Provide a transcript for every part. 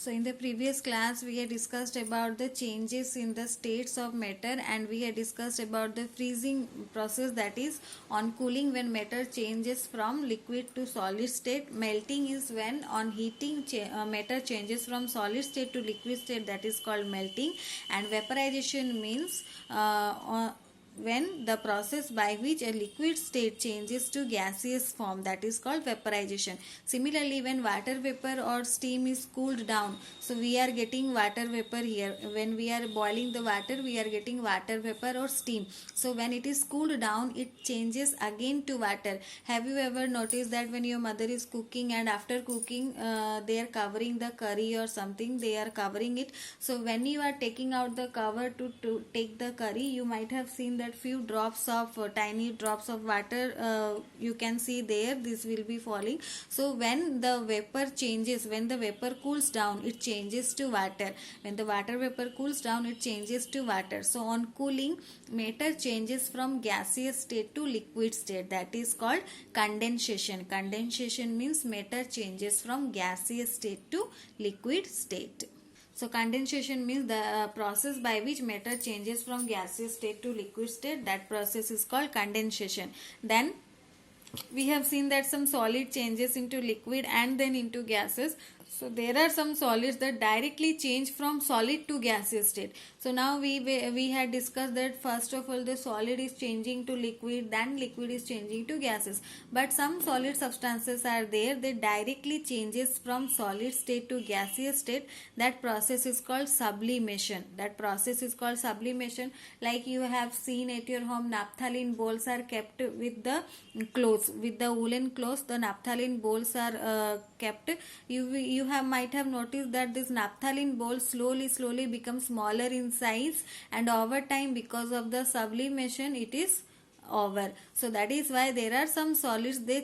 So in the previous class we had discussed about the changes in the states of matter, and we had discussed about the freezing process, that is on cooling when matter changes from liquid to solid state. Melting is when on heating matter changes from solid state to liquid state, that is called melting. And vaporization means when the process by which a liquid state changes to gaseous form, that is called vaporization. Similarly, when water vapor or steam is cooled down, so we are getting water vapor here. When we are boiling the water, we are getting water vapor or steam. So when it is cooled down, it changes again to water. Have you ever noticed that when your mother is cooking and after cooking they are covering the curry or something, they are covering it. So when you are taking out the cover to take the curry, you might have seen that few drops of tiny drops of water you can see there, this will be falling. So when the vapor changes, when the vapor cools down, it changes to water. When the water vapor cools down, it changes to water. So on cooling, matter changes from gaseous state to liquid state, that is called condensation. Condensation means matter changes from gaseous state to liquid state. So condensation means the process by which matter changes from gaseous state to liquid state, that process is called condensation. Then we have seen that some solid changes into liquid and then into gases. So there are some solids that directly change from solid to gaseous state. So now we had discussed that first of all the solid is changing to liquid, then liquid is changing to gases. But some solid substances are there, they directly changes from solid state to gaseous state. That process is called sublimation. That process is called sublimation. Like you have seen at your home, naphthalene bowls are kept with the clothes, with the woolen clothes. The naphthalene bowls are kept. You might have noticed that this naphthalene bowl slowly becomes smaller in size, and over time because of the sublimation it is over. So that is why there are some solids, they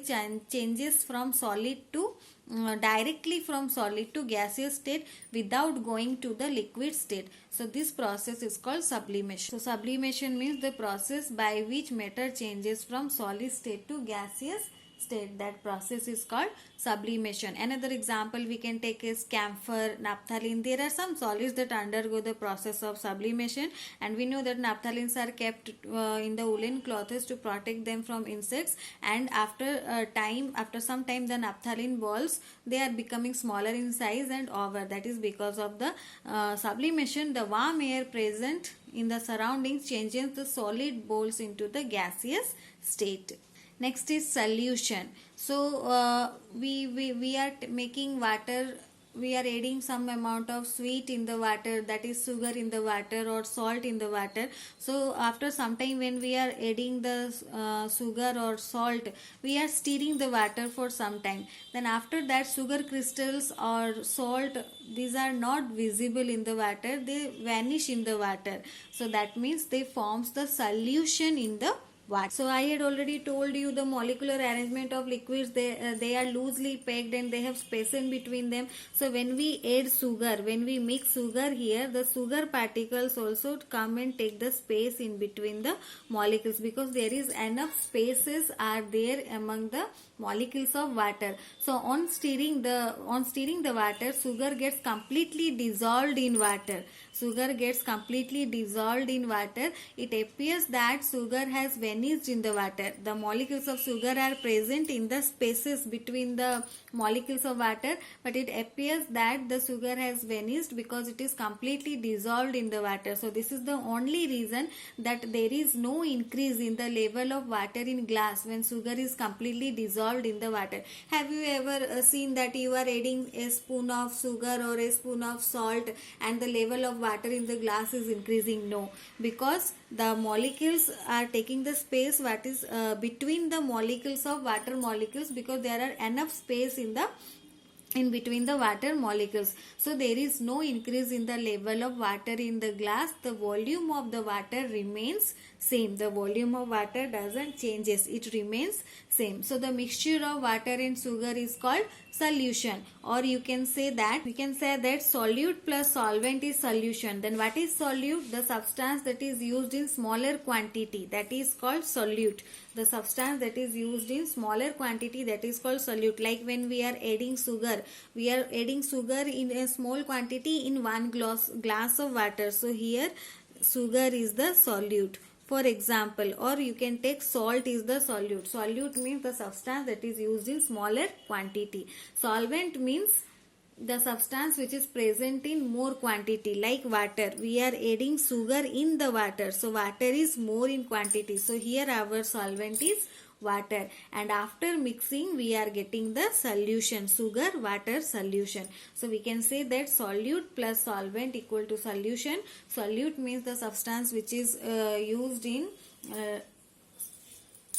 changes from solid to directly from solid to gaseous state without going to the liquid state. So this process is called sublimation. So sublimation means the process by which matter changes from solid state to gaseous state. That process is called sublimation. Another example we can take is camphor, naphthalene. There are some solids that undergo the process of sublimation, and we know that naphthalenes are kept in the woolen clothes to protect them from insects, and after some time the naphthalene balls, they are becoming smaller in size and over. That is because of the sublimation. The warm air present in the surroundings changes the solid balls into the gaseous state. Next is solution. So we are making water, we are adding some amount of sweet in the water, that is sugar in the water or salt in the water. So after some time when we are adding the sugar or salt, we are stirring the water for some time. Then after that sugar crystals or salt, these are not visible in the water, they vanish in the water. So that means they forms the solution in the water. So I had already told you the molecular arrangement of liquids, they are loosely packed and they have space in between them. So when we add sugar, when we mix sugar here, the sugar particles also come and take the space in between the molecules, because there is enough spaces are there among the molecules of water. So on stirring the water, sugar gets completely dissolved in water. Sugar gets completely dissolved in water. It appears that sugar has vanished in the water. The molecules of sugar are present in the spaces between the molecules of water, but it appears that the sugar has vanished because it is completely dissolved in the water. So this is the only reason that there is no increase in the level of water in glass when sugar is completely dissolved in the water. Have you ever seen that you are adding a spoon of sugar or a spoon of salt and the level of water in the glass is increasing? No, because the molecules are taking the space what is between the molecules of water molecules, because there are enough space in between the water molecules. So there is no increase in the level of water in the glass. The volume of the water remains same. The volume of water doesn't changes, it remains same. So the mixture of water and sugar is called solution, or you can say that solute plus solvent is solution. Then what is solute? The substance that is used in smaller quantity, that is called solute. The substance that is used in smaller quantity, that is called solute. Like when we are adding sugar, we are adding sugar in a small quantity in one glass of water. So here sugar is the solute, for example. Or you can take salt is the solute. Solute means the substance that is used in smaller quantity. Solvent means the substance which is present in more quantity, like water. We are adding sugar in the water, so water is more in quantity. So here our solvent is water, and after mixing we are getting the solution, sugar water solution. So we can say that solute plus solvent equal to solution. Solute means the substance which is used in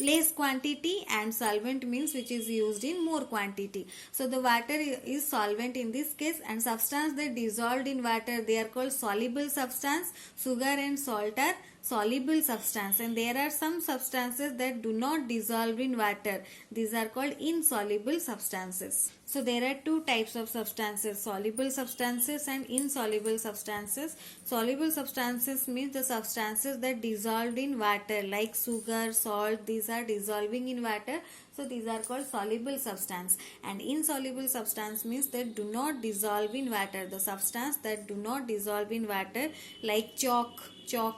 less quantity, and solvent means which is used in more quantity. So the water is solvent in this case, and substance that dissolved in water, they are called soluble substance. Sugar and salt are soluble substance, and there are some substances that do not dissolve in water. These are called insoluble substances. So there are two types of substances, soluble substances and insoluble substances. Soluble substances means the substances that dissolved in water, like sugar, salt, these are dissolving in water. So these are called soluble substance. And insoluble substance means that do not dissolve in water. The substance that do not dissolve in water, like chalk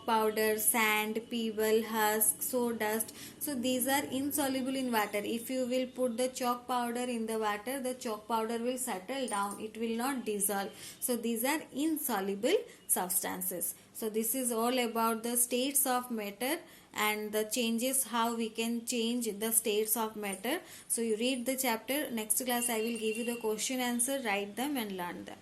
powder, sand, pebble, husk, sawdust. So these are insoluble in water. If you will put the chalk powder in the water, the chalk powder will settle down. It will not dissolve. So these are insoluble substances. So this is all about the states of matter and the changes, how we can change the states of matter. So you read the chapter. Next class I will give you the question answer, write them and learn them.